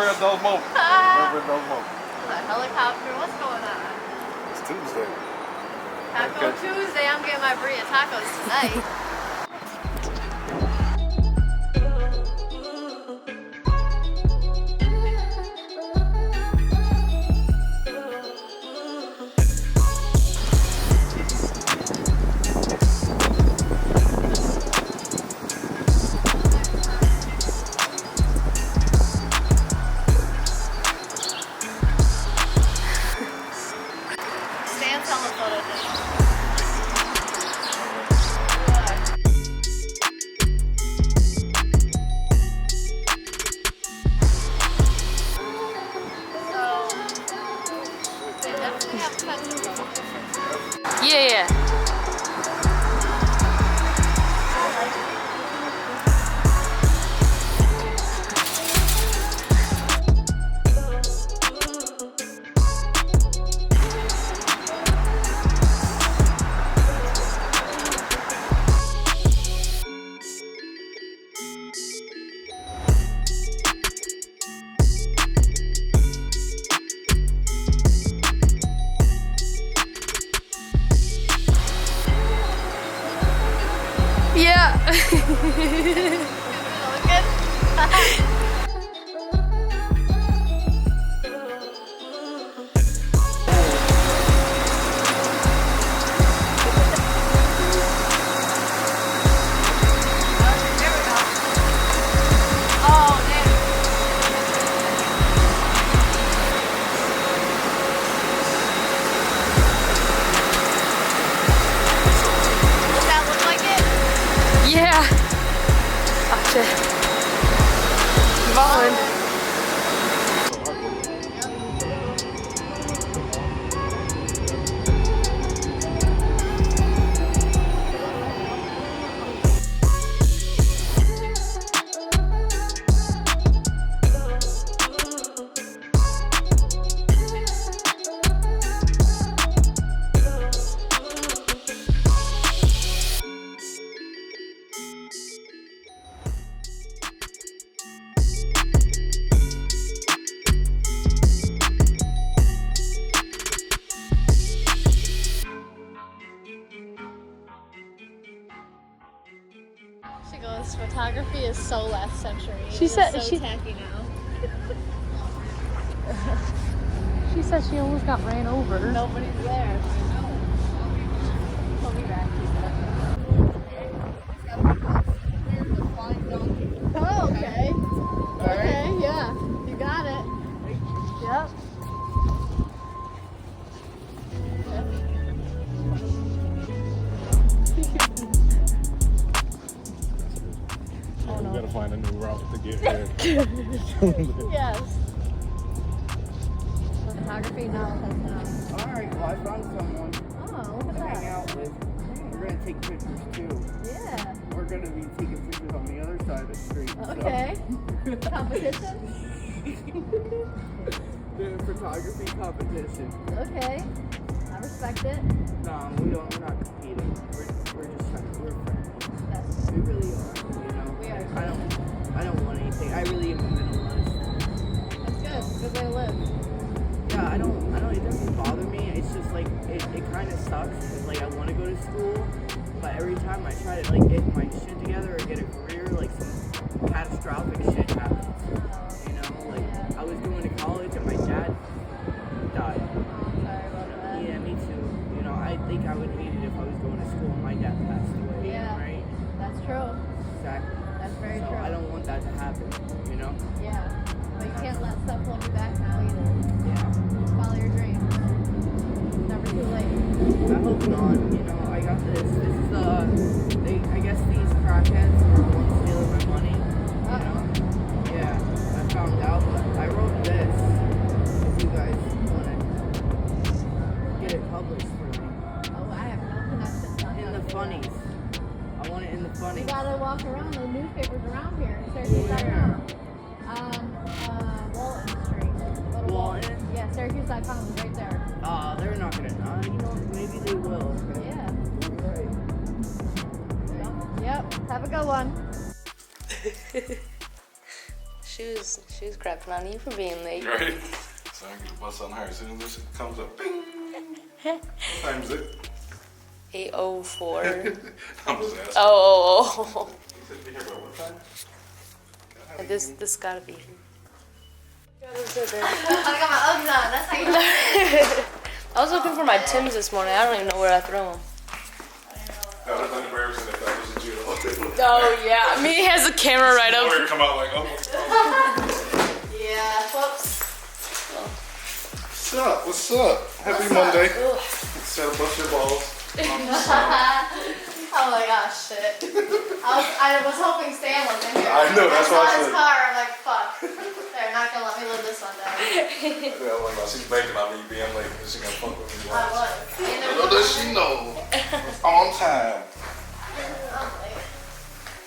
a dull moment. Never a dull moment. The helicopter, what's going on? It's Tuesday. Taco Tuesday, I'm getting my burrito tacos tonight. Stan's on the photo dish. Yeah. Yeah. Yeah. Oh shit. Vaughn. She goes, photography is so last century. She It's said- so she- tacky now. She said she almost got ran over. Nobody's there. I'll be back. Oh, okay. Okay, yeah. You got it. Yep. We gotta find a new route to get there. Yes. Photography now has Alright, well I found someone Oh, look to at hang that. out with. We're gonna take pictures too. Yeah. We're gonna be taking pictures on the other side of the street. so- Okay. Competition? The photography competition. Okay. I respect it. No, we're not competing. We're just trying to, we're friends. That's We really are, you know? We are. I don't want anything. I really am a minimalist. good. Good way to live. Yeah, it doesn't bother me. It's just like, it kind of sucks because like I want to go to school, but every time I try to like get my shit together or get a career, like some catastrophic shit happens. You know, like I was going to college and my dad died. Sorry about that. Yeah, me too. You know, I think I would hate it if I was going to school and my dad passed away. Yeah. Right? That's true. Exactly. That's very So true. I don't want that to happen. You know? Yeah. But you can't let stuff hold you back now either. Yeah. Follow your dreams. Never too late. I hope not. You know, I got this. This is I guess these crackheads were the ones stealing my money. You know? Yeah, I found out, but I wrote this. If you guys want to get it published for me. Oh, I have no connections on In the that. funnies. I want it in the You funnies. gotta walk around the newspapers around here. Syracuse.com. Walton Street. Go to Walton? Yeah, Syracuse.com is right there. They're not gonna. You know, maybe they will. Okay? Yeah. Right. Yep. Have a good one. She was crapping on you for being late. Right? So I get a bus on her. As soon as this comes up, bing. What time is it? 8:04. I'm just asking. Oh. You said be here by what time? This gotta be. I got my Uggs on. That's how you I was looking for my Timbs this morning. I don't even know where I threw them. That would have been embarrassing if that wasn't you. Oh yeah. I mean, he has a camera right Or up. you come out like, oh. Yeah, whoops. What's up? What's up? Happy Monday. Set a bunch of balls. Oh my gosh, shit. I was hoping Stan was in here. I know, that's why I saw his said. car, I'm like, fuck. They're not gonna let me live this one down. Yeah, oh my gosh, she's banking on me being late. Is she gonna fuck with me? I was. Little does she know. On time. I'm late.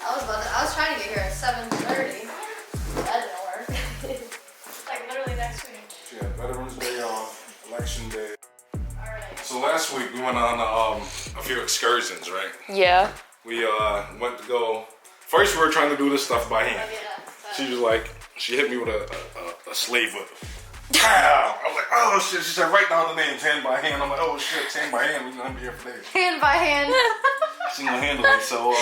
I was trying to get here at 7:30. That didn't work. Like literally next week. Yeah, Veterans Day off, Election Day. Alright. So last week we went on a few excursions, right? Yeah. We went to go. First, we were trying to do this stuff by hand. Yeah. She was like, she hit me with a slave whip. Pow! I was like, oh shit. She said, write down the names hand by hand. I'm like, oh shit, hand by hand. We're gonna be here for days. Hand by hand. Single-handedly. So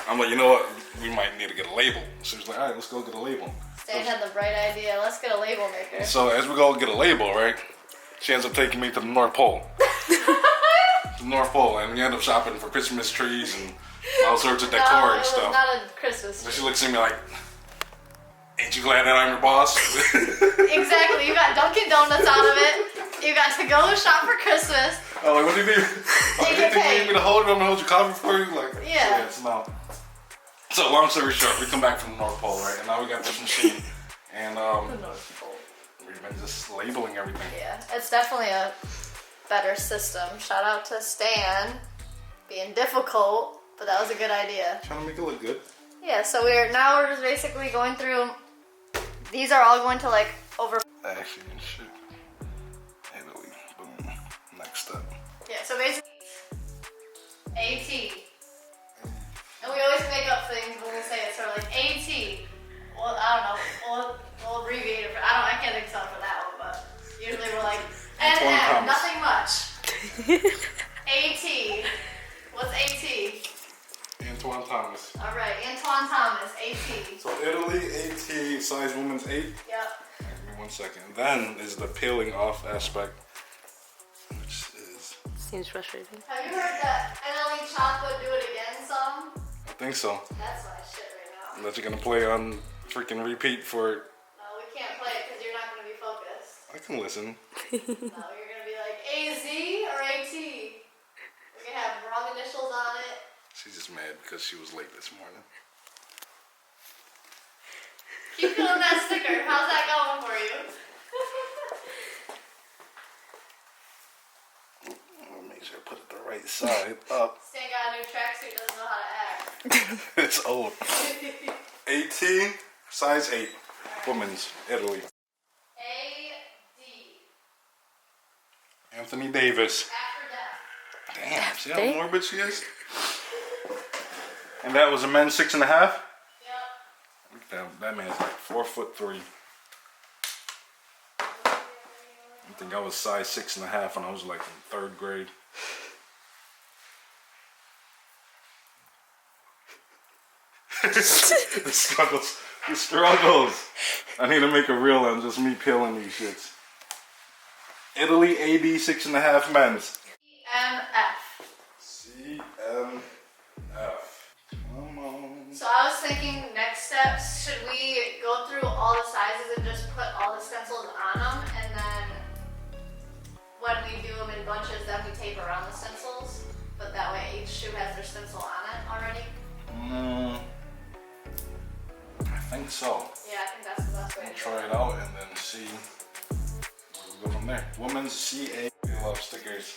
I'm like, you know what? We might need to get a label. She was like, all right, let's go get a label. Stan had the bright idea. Let's get a label maker. So as we go get a label, right? She ends up taking me to the North Pole. The North Pole, and we end up shopping for Christmas trees and all sorts of decor No, and it was stuff. not a Christmas So tree. she looks at me like, ain't you glad that I'm your boss? Exactly. You got Dunkin' Donuts out of it. You got to go shop for Christmas. I'm like, what do you mean? Oh, you think you need me to hold it? I'm gonna hold your coffee for you? Like, Yeah. it's not. So long story short, we come back from the North Pole, right? And now we got this machine, and we've been just labeling everything. Yeah, it's definitely a better system. Shout out to Stan being difficult, but that was a good idea. Trying to make it look good. Yeah, so we're just basically going through. These are all going to like over. Actually, shit. Italy. Boom. Next up. Yeah, so basically AT. And we always make up things when we say it, sort of like AT. Well, I don't know. We'll abbreviate it. I can't think of for that one, but usually we're like Antoine NM. Thomas. Nothing much. AT. What's AT? Antoine Thomas. All right, Antoine Thomas. AT. So Italy, AT, size woman's 8. Yep. Give me 1 second. Then is the peeling off aspect, which is, Seems frustrating. Have you heard that NLE Chocolate Do It Again song? I think so. That's my shit right now. That you're gonna play on freaking repeat for. No, we can't play it because you're not going to be focused. I can listen. No, you're going to be like AZ or AT. We're going to have wrong initials on it. She's just mad because she was late this morning. Keep doing that sticker. How's that going for you? I'll make sure I put it the right side up. Stan got a new tracksuit, doesn't know how to act. It's old. 18, size 8, women's, Italy. A-D. Anthony Davis. After death. Damn, see how Dang. morbid she is? And that was a men's 6.5? Yep. Look at that man's like 4'3". I think I was size 6.5 when I was like in 3rd grade. The struggles. I need to make a reel on just me peeling these shits. Italy AD 6.5 men's. CMF. CMF. Come on. So I was thinking next steps, should we go through all the sizes and just put all the stencils on them, and then when we do them in bunches, then we tape around the stencils, but that way each shoe has their stencil on it already? I think so. Yeah, I think that's the best way We'll to do try it out and then see where we go from there. Women's CA. We love stickers.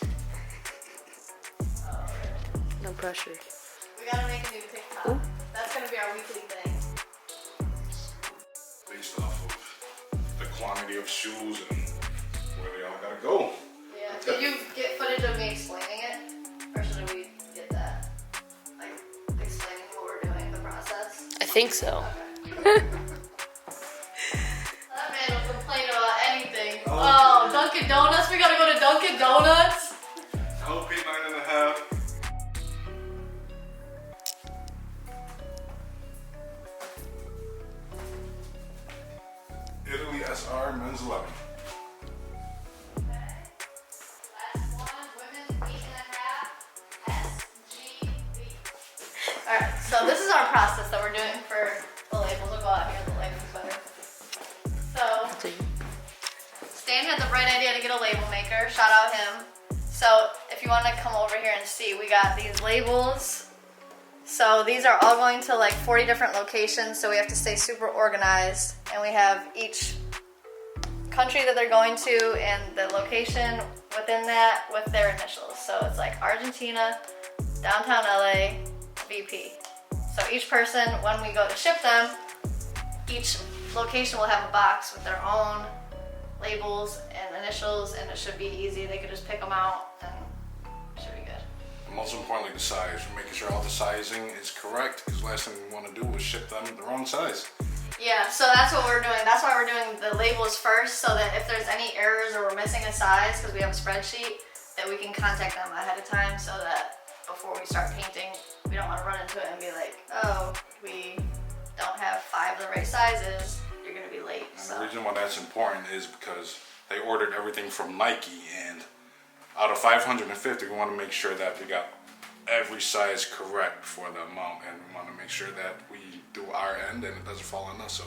No pressure. We gotta make a new TikTok. That's gonna be our weekly thing. Based off of the quantity of shoes and where they all gotta go. Yeah. Did you get footage of me explaining it? Or should we get that? Like, explaining what we're doing, the process? I think so. Okay. Dunkin' Donuts. We gotta go to Dunkin' Donuts. LP 9.5. Italy SR men's 11. Last one, women 8.5, SGB. Alright, so this is our process that we're doing for the labels. We'll go out here, the labels better. So, Stan had the bright idea to get a label maker. Shout out him. So, if you want to come over here and see, we got these labels. So these are all going to like 40 different locations, so we have to stay super organized. And we have each country that they're going to and the location within that with their initials. So it's like Argentina, downtown LA, VP. So each person, when we go to ship them, each location will have a box with their own labels and initials, and it should be easy. They could just pick them out and it should be good. Most importantly, the size. We're making sure all the sizing is correct, because last thing we want to do is ship them the wrong size. Yeah, so that's what we're doing. That's why we're doing the labels first, so that if there's any errors or we're missing a size, because we have a spreadsheet, that we can contact them ahead of time, so that before we start painting, we don't want to run into it and be like, oh, we don't have 5 of the right sizes, you're going to be late. And the reason why that's important is because they ordered everything from Nike, and out of 550, we want to make sure that we got every size correct for the amount, and we want to make sure that we do our end and it doesn't fall on us. So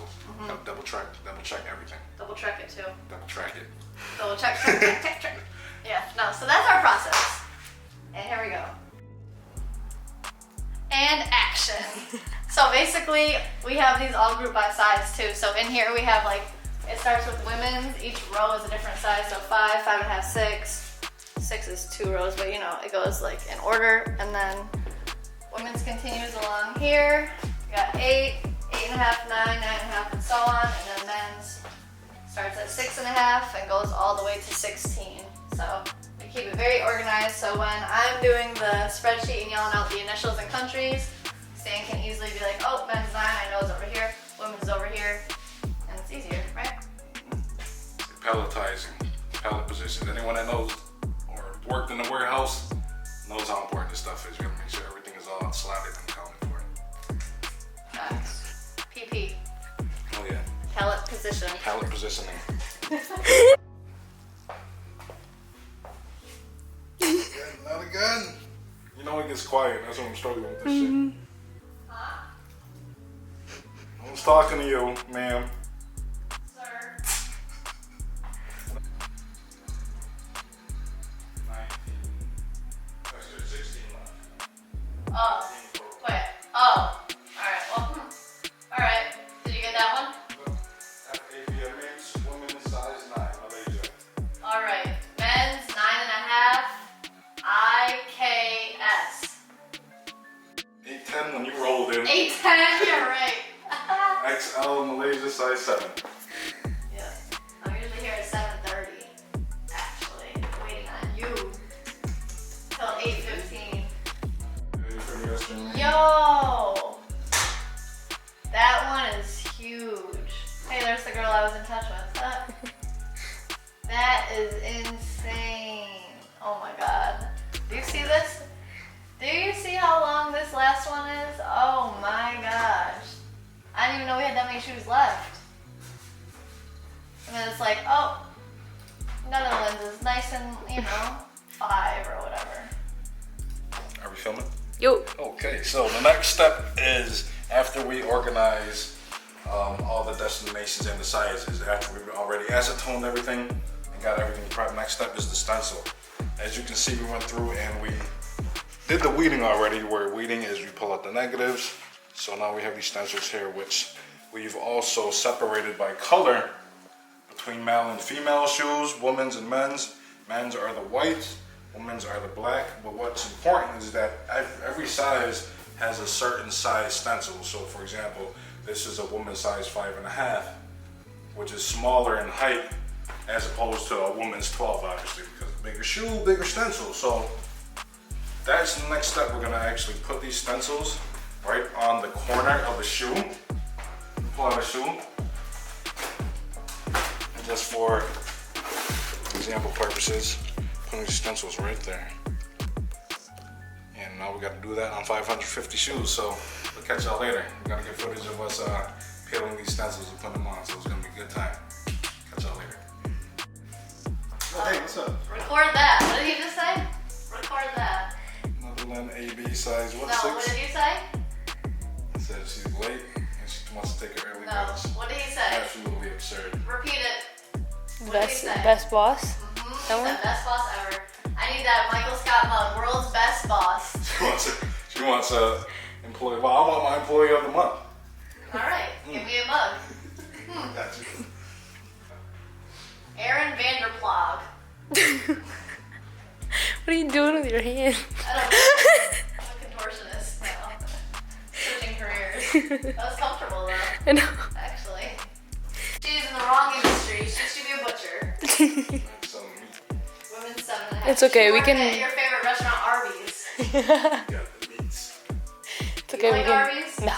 gotta double check everything. Double check it too. Double track it. Double check. Yeah, no, so that's our process. And here we go. And action. So basically, we have these all grouped by size too. So in here we have like, it starts with women's. Each row is a different size. So 5, 5.5, 6. 6 is 2 rows, but you know, it goes like in order. And then women's continues along here. We got 8, 8.5, 9, 9.5, and so on. And then men's starts at 6.5 and goes all the way to 16. So we keep it very organized. So when I'm doing the spreadsheet and yelling out the initials and countries, Stan can easily be like, oh, men's 9, I know it's over here. Women's over here. And it's easier, right? Palletizing, pallet positions. Anyone that knows or worked in a warehouse knows how important this stuff is. You gotta make sure everything is all slotted and accounted for. Nice. PP. Oh yeah. Pallet position. Pallet positioning. Not again. You know it gets quiet. That's what I'm struggling with this shit. Huh? I was talking to you, ma'am. Sir. 19. Actually, 16 left. Oh. Wait. Oh. Alright, well. Alright. Did you get that one? FABM means women's size 9. Malaysia. Alright. Men's 9.5. IKS. 810 when you rolled in. 810, you're right. XL Malaysia size 7. Yeah. I'm usually here at 7:30. Actually, waiting on you till 8:15. Ready for the Western? Yo, that one is huge. Hey, there's the girl I was in touch with. That is insane. Oh my god. Do you see this? Do you see how long this last one is? Oh my gosh. I didn't even know we had that many shoes left. And then it's like, oh, Netherlands is nice and, 5 or whatever. Are we filming? Yo. Okay, so the next step is after we organize all the destinations and the sizes, after we've already acetoned everything and got everything prepped, next step is the stencil. As you can see, we went through and we did the weeding already, where weeding is we pull out the negatives. So now we have these stencils here, which we've also separated by color between male and female shoes, women's and men's. Men's are the white, women's are the black. But what's important is that every size has a certain size stencil. So for example, this is a woman's size 5.5, which is smaller in height as opposed to a woman's 12, obviously, because bigger shoe, bigger stencil. So that's the next step. We're gonna actually put these stencils right on the corner of the shoe. Pull out a shoe. And just for example purposes, putting the stencils right there. And now we got to do that on 550 shoes. So we'll catch y'all later. We're gonna get footage of us peeling these stencils and putting them on. So it's gonna be a good time. Catch y'all later. Oh, hey, what's up? Record that. What did he just say? Record that. Motherland AB size what? No, what 6? did you say? He said she's late and she wants to take an early No. lunch. What did he say? Absolutely absurd. Repeat it. What Best, did he say? best boss. Mhm, That one? the best boss ever. I need that Michael Scott mug. World's best boss. She wants a employee. Well, I want my employee of the month. All right, give me a mug. Gotcha. Aaron Vanderplog. What are you doing with your hand? I don't know. I'm a contortionist now. Switching careers. That was comfortable though, I know. actually. She's in the wrong industry. She should be a butcher. So, Women's 7.5. It's okay, She we worked can- at your favorite restaurant, Arby's. you got the beats. It's okay. like we can. Arby's? No.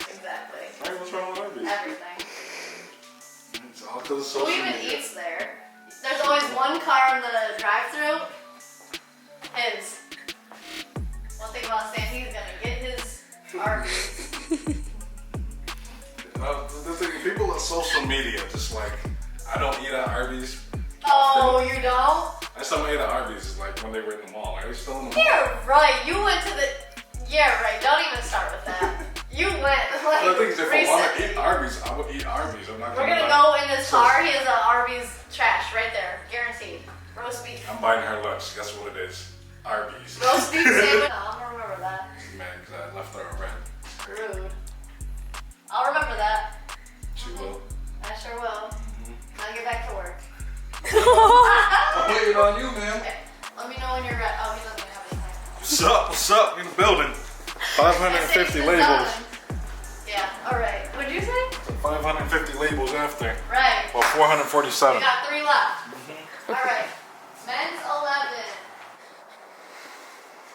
Exactly. Right, what's wrong with Arby's? Everything. It's all because of Who social even media. eats there? There's always one car in the drive-thru. His. One thing about Stan, he's gonna get his Arby's. The thing, people on social media just like, I don't eat at Arby's. Oh, you don't? Last time I ate at Arby's is like when they were in the mall. Are they still in the mall? Yeah, right. You went to the. Yeah, right. Don't even start with that. You went like. The thing is, if I want to recently. eat Arby's, I would eat Arby's. I'm not We're gonna gonna buy- go in this car. He has a Arby's trash right there, guaranteed. Roast beef. I'm buying her lunch. Guess what it is? Arby's. Roast beef sandwich. No, I'm gonna remember that. She's mad because I left her a red. Rude. I'll remember that. She will. I sure will. Now get back to work. I'm waiting on you, man. Okay. Let me know when you're ready. Oh, he doesn't have any time. What's up? What's up? In the building. 550 labels. Yeah. All right. What'd you say? 550 labels after. Right. Well, 447. We got 3 left. All right. Men's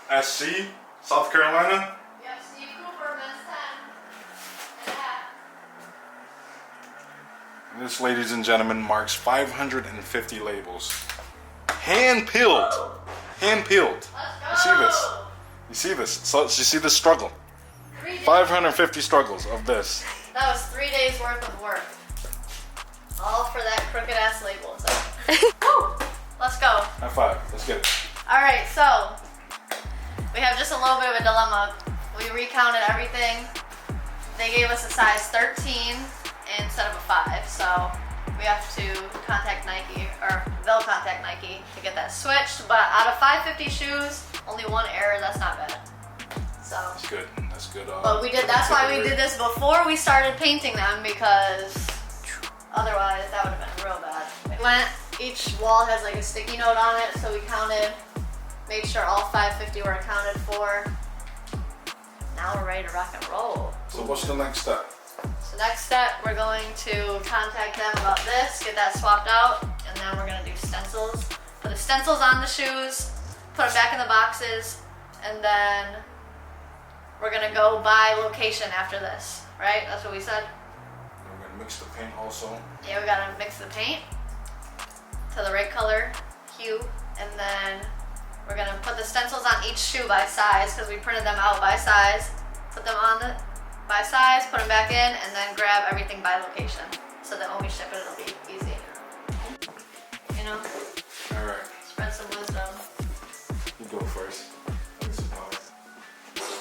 11. SC, South Carolina. Yep. Steve Cooper. Men's 10. And This, ladies and gentlemen, marks 550 labels. Hand peeled. Hand peeled. Let's You go. see this? You see this? So you see this struggle? 3 days. 550 struggles of this. That was 3 days worth of work. All for that crooked ass label. So. Woo! Let's go. High five. Let's get it. All right, so we have just a little bit of a dilemma. We recounted everything. They gave us a size 13 instead of a 5, so we have to contact Nike, or they'll contact Nike to get that switched. But out of 550 shoes, only 1 error. That's not bad. So, That's good. That's good. but we did. That's why we did this before we started painting them, because otherwise that would have been real bad. Each wall has like a sticky note on it, so we counted, made sure all 550 were accounted for. Now we're ready to rock and roll. So what's the next step? So next step, we're going to contact them about this, get that swapped out, and then we're gonna do stencils. Put the stencils on the shoes, put them back in the boxes, and then we're gonna go by location after this, right? That's what we said? We're gonna mix the paint also. Yeah, we gotta mix the paint to the right color, hue, and then we're gonna put the stencils on each shoe by size, because we printed them out by size. Put them on the by size, put them back in, and then grab everything by location, so that when we ship it, it'll be easy. You know, All right. spread some wisdom. You go first. Let me sit down.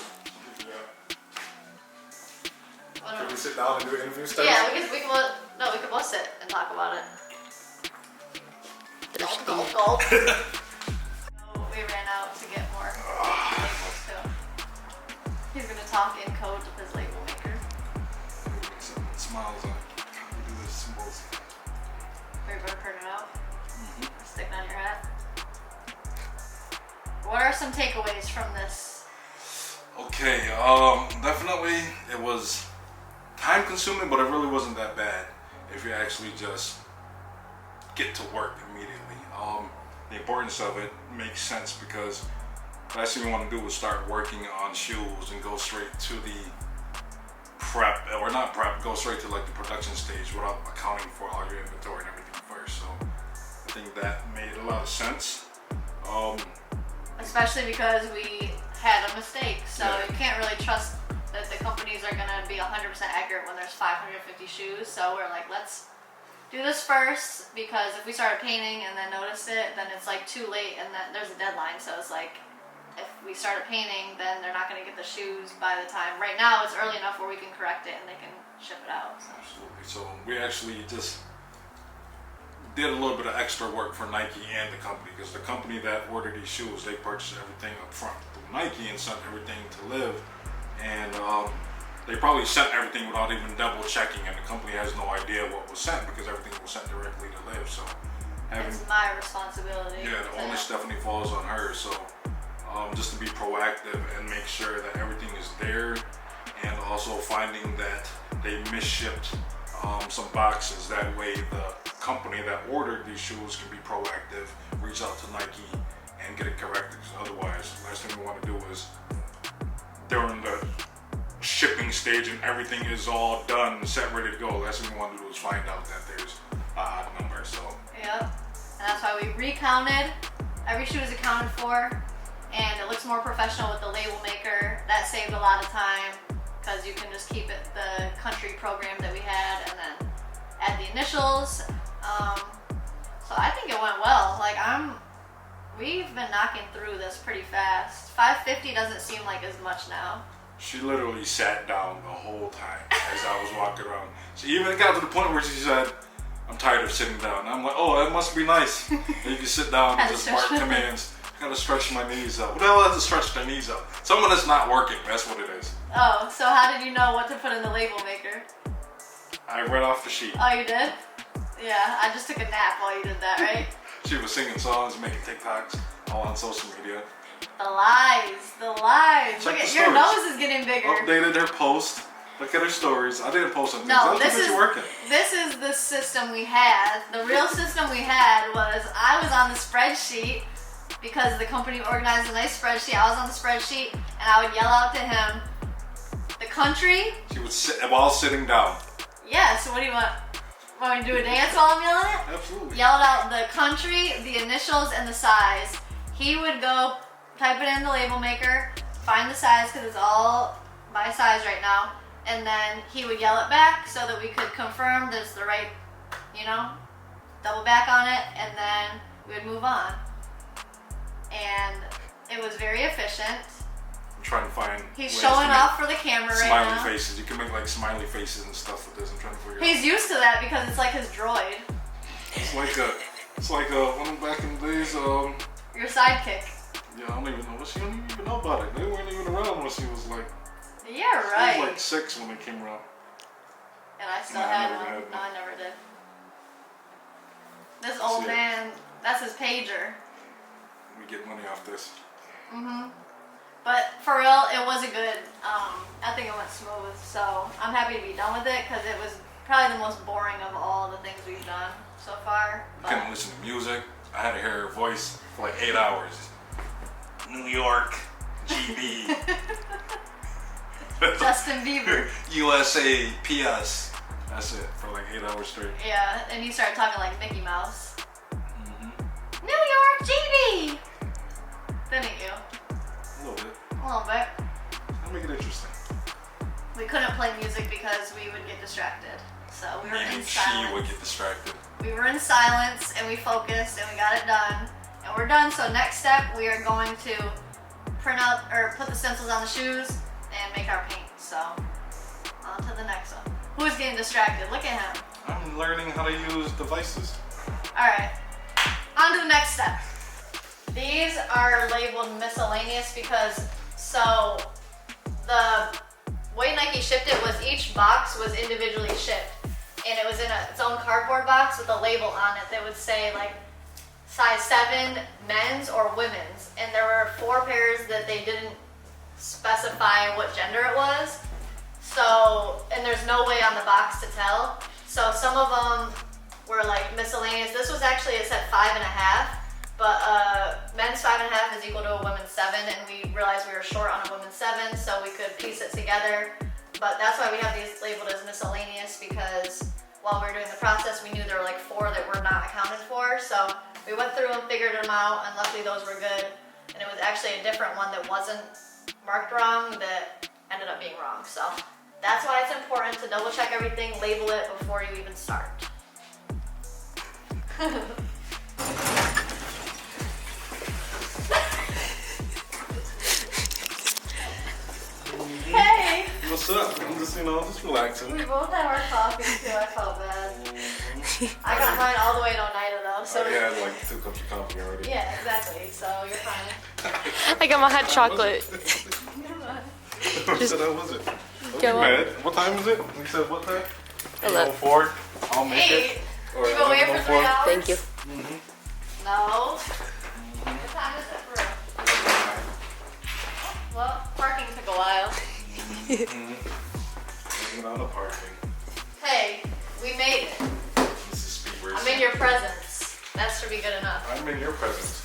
What Can we else? sit down and do an interview study? Yeah, we can both sit and talk about it. Gulp, gulp, gulp. So we ran out to get more labels too. He's gonna talk in code with his label maker. Smiles on. We do this symbols. Are you gonna print it out? Stick it on your hat. What are some takeaways from this? Okay, definitely it was time consuming, but it really wasn't that bad if you actually just get to work immediately. The importance of it makes sense because last thing you want to do is start working on shoes and go straight to the prep, or not prep, go straight to like the production stage without accounting for all your inventory and everything first. So think that made a lot of sense. Especially because we had a mistake, so Yeah. you can't really trust that the companies are gonna be 100% accurate when there's 550 shoes. So we're like, let's do this first, because if we started painting and then noticed it, then it's like too late, and then there's a deadline. So it's like, if we started painting, then they're not gonna get the shoes by the time. Right now, it's early enough where we can correct it and they can ship it out. So. Absolutely. So we actually just did a little bit of extra work for Nike and the company, because the company that ordered these shoes, they purchased everything up front through Nike and sent everything to Liv, and they probably sent everything without even double checking, and the company has no idea what was sent because everything was sent directly to Liv. So having, It's my responsibility. yeah, the to- onus definitely falls on her. So just to be proactive and make sure that everything is there, and also finding that they misshipped some boxes. That way the company that ordered these shoes can be proactive, reach out to Nike and get it corrected. 'Cause otherwise, the last thing we want to do is during the shipping stage and everything is all done, set, ready to go. Last thing we want to do is find out that there's a odd number. So Yep. And that's why we recounted. Every shoe is accounted for, and it looks more professional with the label maker. That saved a lot of time, because you can just keep it the country program that we had and then add the initials. So I think it went well. Like, we've been knocking through this pretty fast. 550 doesn't seem like as much now. she literally sat down the whole time as I was walking around. She even got to the point where she said, "I'm tired of sitting down." And I'm like, "Oh, that must be nice. You can sit down and just bark commands. I gotta stretch my knees out." What the hell has to stretch their knees out? Someone that's not working, that's what it is. Oh, so how did you know what to put in the label maker? I read off the sheet. Oh, you did? Yeah, I just took a nap while you did that, right? She was singing songs, making TikToks, all on social media. The lies, the lies. Check Look at the your stories. nose is getting bigger. Updated their post. Look at her stories. I didn't post anything. No, I was this busy is working. this is the system we had. The real system we had was I was on the spreadsheet because the company organized a nice spreadsheet. I was on the spreadsheet and I would yell out to him, the country. She would sit while sitting down. Yeah. So what do you want? Want me to do a dance while I'm yelling it? Absolutely. Yelled out the country, the initials, and the size. He would go type it in the label maker, find the size because it's all by size right now, and then he would yell it back so that we could confirm there's the right, double back on it, and then we would move on. And it was very efficient. I'm trying to find. He's ways showing to make off for the camera right smiley now. faces. You can make like smiley faces and stuff with this. I'm trying to figure He's used to that because it's like his droid, out. It's like one of back in the days. your sidekick. Yeah, I don't even know. She don't even know about it. They weren't even around when she was like. Yeah, She was right. like 6 when they came around. And I still No, I had never one. had one. No, I never did. This old See it. man, that's his pager. We get money off this. But for real, it was a good, I think it went smooth. So I'm happy to be done with it because it was probably the most boring of all the things we've done so far. I couldn't listen to music. I had to hear her voice for like 8 hours. New York, GB, Justin Bieber. USA, PS. That's it for like 8 hours straight. Yeah, and he started talking like Mickey Mouse. New York, GB! Didn't you? A little bit. A little bit. I'll make it interesting. We couldn't play music because we would get distracted. So we were in Maybe she silence. would get distracted. We were in silence and we focused and we got it done. And we're done. So next step, we are going to print out or put the stencils on the shoes and make our paint. So on to the next one. Who's getting distracted? Look at him. I'm learning how to use devices. All right. On to the next step. These are labeled miscellaneous because the way Nike shipped it was each box was individually shipped. And it was in its own cardboard box with a label on it that would say like size 7 men's or women's. And there were 4 pairs that they didn't specify what gender it was. So, and there's no way on the box to tell. So some of them were like miscellaneous. This was actually, it said 5.5, but men's 5.5 is equal to a women's 7, and we realized we were short on a women's 7, so we could piece it together. But that's why we have these labeled as miscellaneous, because while we were doing the process, we knew there were like 4 that were not accounted for. So we went through and figured them out, and luckily those were good. And it was actually a different one that wasn't marked wrong that ended up being wrong. So that's why it's important to double check everything, label it before you even start. Hey! What's up? I'm just, just relaxing. We both had our coffee too, I felt bad. I got mine all the way to Oneida though, so. I had like 2 cups of coffee already. Yeah, exactly, so you're fine. I got my hot chocolate. What was it? Don't Go be on. mad. What time is it? You said what time? 11. 8:04. I'll make Hey, it. Or you go away for 3 11:04. hours? Thank you. No. What time is it for? Well, parking took a while. Hanging out of parking. Hey, we made it. This is speed I'm in your presence. That should be good enough. I'm in your presence.